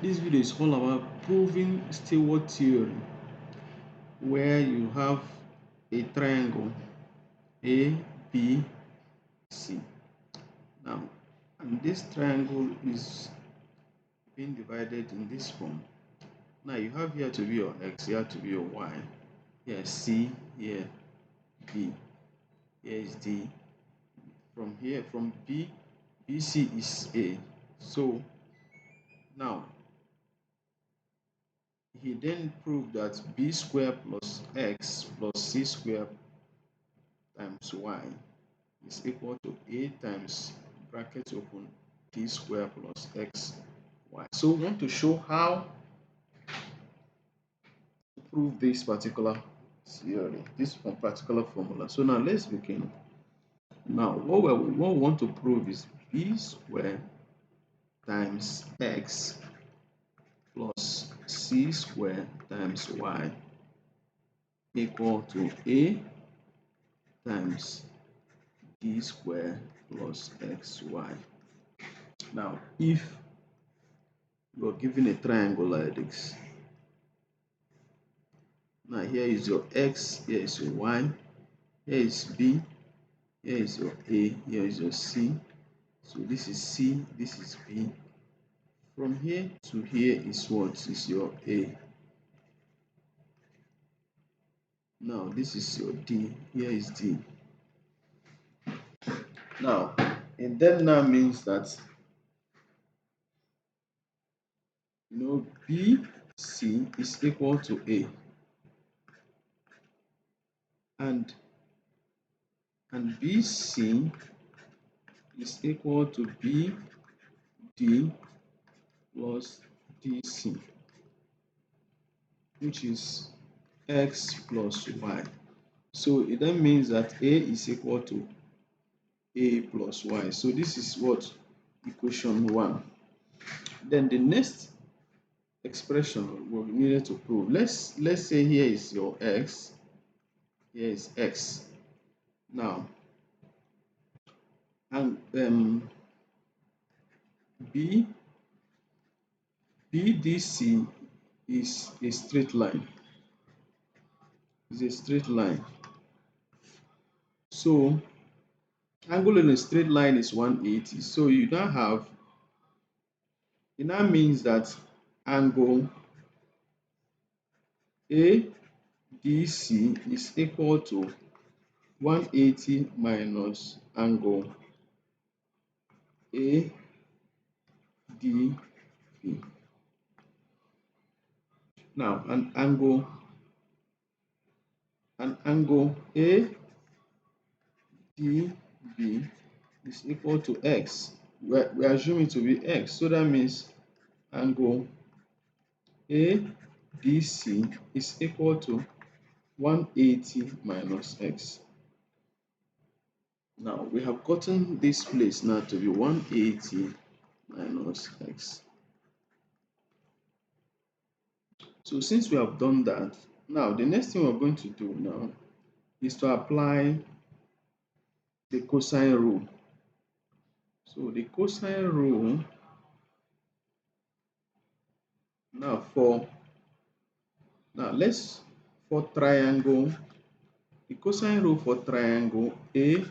This video is all about proving Stewart theorem, where you have a triangle A, B, C. Now, and this triangle is being divided in this form. Now, you have here to be your X, here to be your Y, here C, here B, here is D. From here, from B, BC is A. So, now, he then proved that B squared plus X plus C squared times Y is equal to A times bracket open D squared plus X Y. So we want to show how to prove this particular theory, this particular formula. So now let's begin. Now what we want to prove is B squared times X plus C squared times Y equal to A times D squared plus XY. Now, if you're given a triangle like this, now here is your X, here is your Y, here is B, here is your A, here is your C. So this is C, this is B. From here to here is what? Is your A. Now this is your D, here is D. Now, and then now means that BC is equal to A, and BC is equal to BD plus DC, which is X plus Y. So it then means that A is equal to A plus Y. So this is what? Equation 1. Then the next expression we needed to prove. Let's say here is your X, here is X. Now, and BDC is a straight line. It's a straight line. So angle in a straight line is 180. So you now have, it now means that angle ADC is equal to 180 minus angle ADB. Now, an angle ADB is equal to X. We assume it to be X. So that means angle ADC is equal to 180 minus X. Now we have gotten this place now to be 180 minus X. So since we have done that, now the next thing we're going to do now is to apply the cosine rule. So the cosine rule now for triangle, the cosine rule for triangle ABD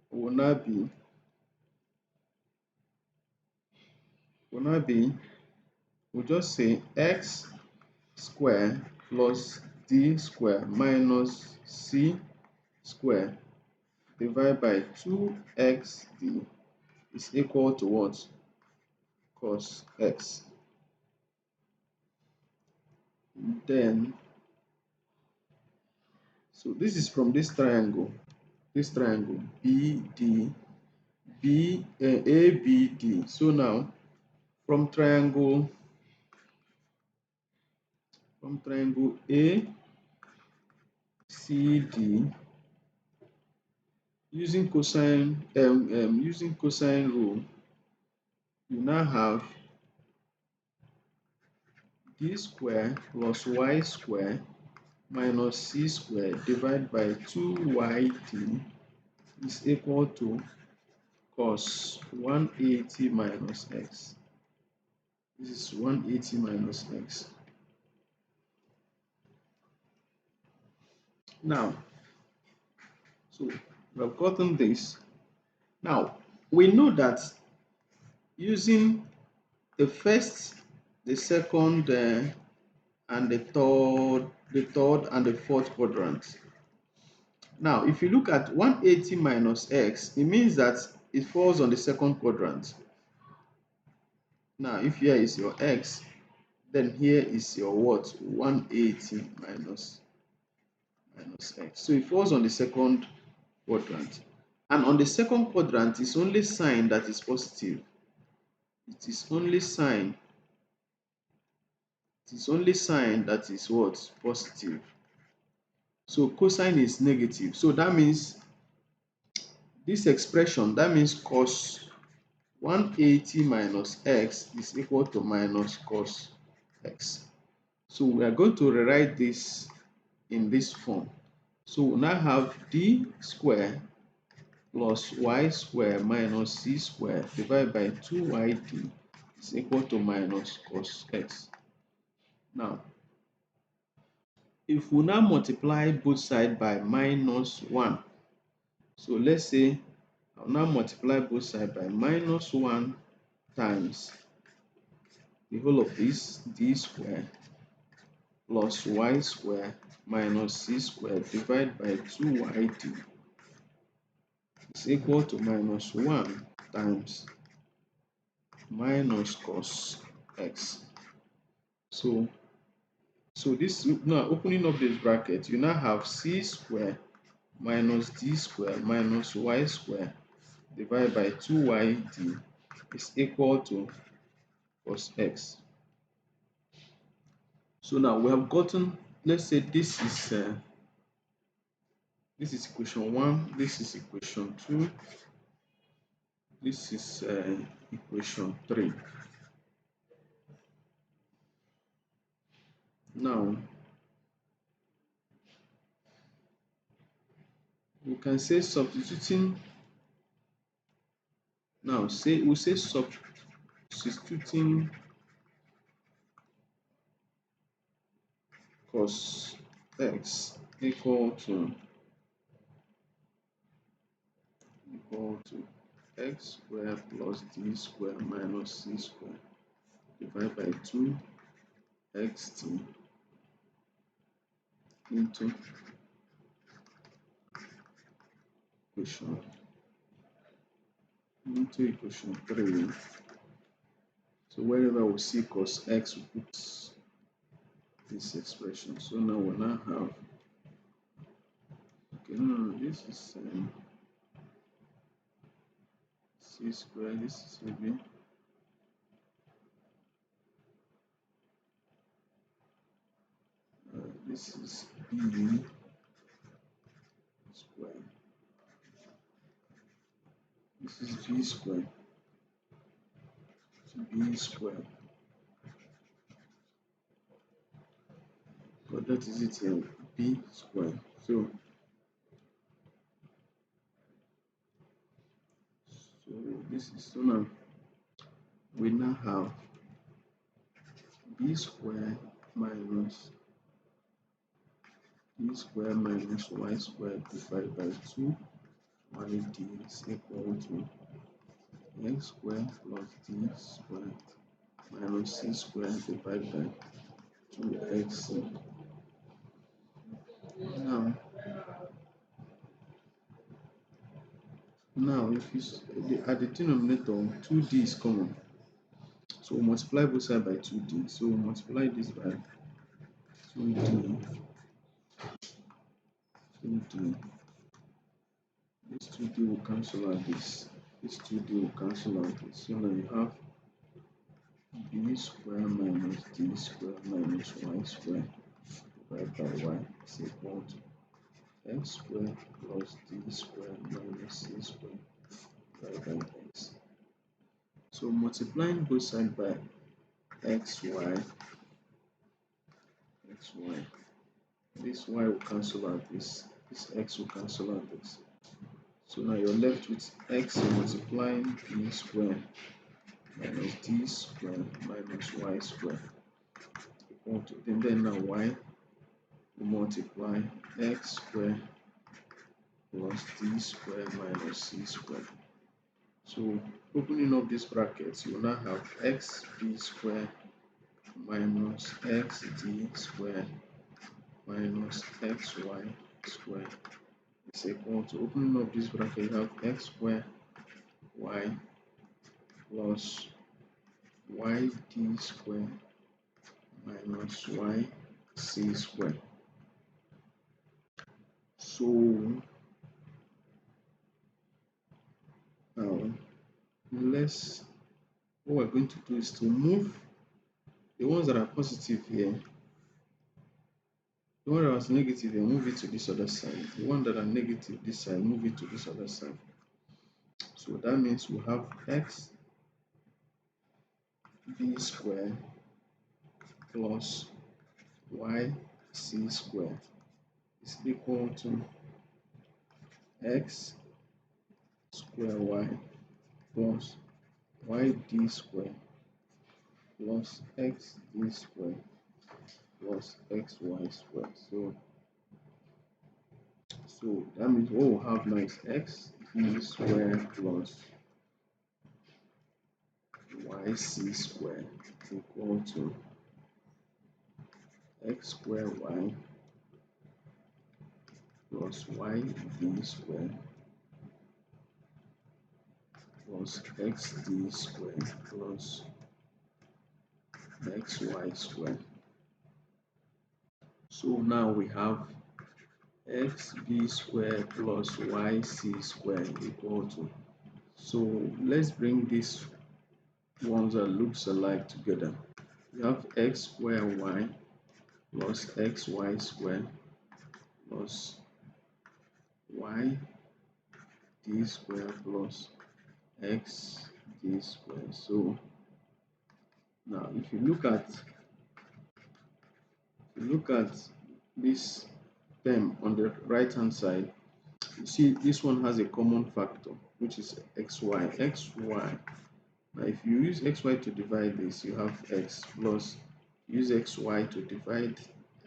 will now be, we'll just say X square plus D square minus C square divided by 2xd is equal to what? Cos x. Then, so this is from this triangle ABD. So now from triangle ACD, using cosine rule, you now have d square plus y square minus c square divided by 2yd is equal to cos 180 minus x. This is 180 minus x. Now, so we have gotten this. Now, we know that using the first, the second, and the third and the fourth quadrant. Now, if you look at 180 minus x, it means that it falls on the second quadrant. Now, if here is your x, then here is your what? 180 minus x. So it falls on the second quadrant. And on the second quadrant, it's only sign that is positive. It is only sign that is what? Positive. So cosine is negative. So that means this expression, that means cos 180 minus x is equal to minus cos x. So we are going to rewrite this in this form. So we now have d square plus y square minus c square divided by 2yd is equal to minus cos x. Now, if we now multiply both sides by minus 1, so let's say I'll now multiply both sides by minus 1 times the whole of this d square plus y square minus c square divided by 2yd is equal to minus 1 times minus cos x. So this, now opening up this bracket, you now have c square minus d square minus y square divided by 2yd is equal to cos x. So now we have gotten, let's say this is equation 1, this is equation 2, this is equation 3. Now we can say substituting. Now we'll say substituting cos x equal to x squared plus d squared minus c squared divided by 2xt into equation 3. So wherever we see cos x, we put this expression. So now we now have, okay, no, this is c squared, this is maybe this is b squared, this is b squared, but that is it here, b squared. So this is, so now we now have b squared minus y squared divided by 2yd is equal to x squared plus d squared minus c squared divided by 2x. Now if you at the denominator 2d is common, so we multiply both sides by 2d. So we multiply this by 2d. This 2d will cancel out this. This 2d will cancel out this. So now you have b square minus d square minus y square divided by y is equal to x square plus d square minus c square divided by x. So multiplying both sides by xy, this y will cancel out this x will cancel out this. So now you're left with x multiplying b squared minus d squared minus y squared equal to, and then now y will multiply x squared plus d squared minus c squared. So opening up these brackets, you will now have xb squared minus xd squared minus xy squared is equal to, opening up this bracket, you have x squared y plus yd squared minus yc squared. So now what we're going to do is to move the ones that are positive here, the one that was negative here, move it to this other side. The one that are negative this side, move it to this other side. So that means we have x b squared plus y c squared is equal to x square y plus yd squared plus xd squared plus xy squared. So that means what we'll have now is x b squared plus yc squared equal to x square y plus yd squared plus xd squared plus xy squared. So now we have xb squared plus yc squared equal to, so let's bring these ones that looks alike together. We have x squared y plus xy squared plus y d squared plus x d squared. So now if you look at this term on the right hand side, you see this one has a common factor, which is xy. Now if you use xy to divide this, you have x, plus use xy to divide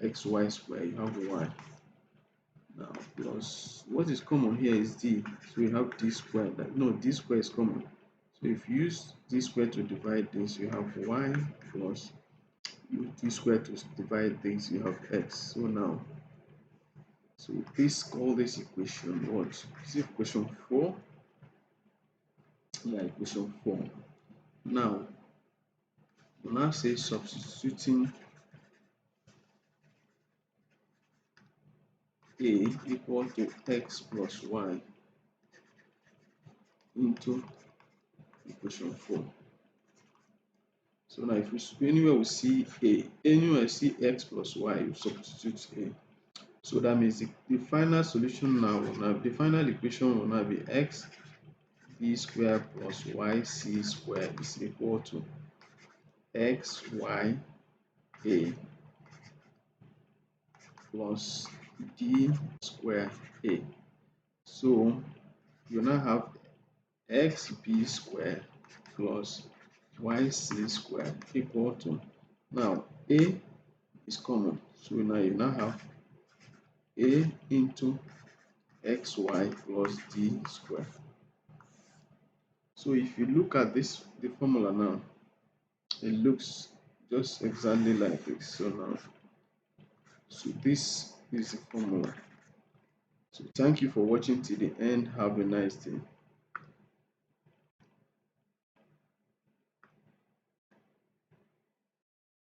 xy square, you have y. Now plus what is common here is d, so you have d squared. No, d square is common. So if you use d squared to divide this, you have y, plus use d squared to divide this, you have x. So now, so please call this equation what? Is it equation 4? Yeah, equation 4. Now, we'll now say substituting a equal to x plus y into equation 4. So now if we anywhere we see a, anywhere we see x plus y, you substitute a. So that means the final solution now will now, the final equation will now be x b squared plus yc squared is equal to xy a plus d square a. So you now have xb squared plus yc squared equal to, now a is common, so now you now have a into xy plus d squared. So if you look at this, the formula now, it looks just exactly like this. So now, so this is the formula. So thank you for watching till the end. Have a nice day.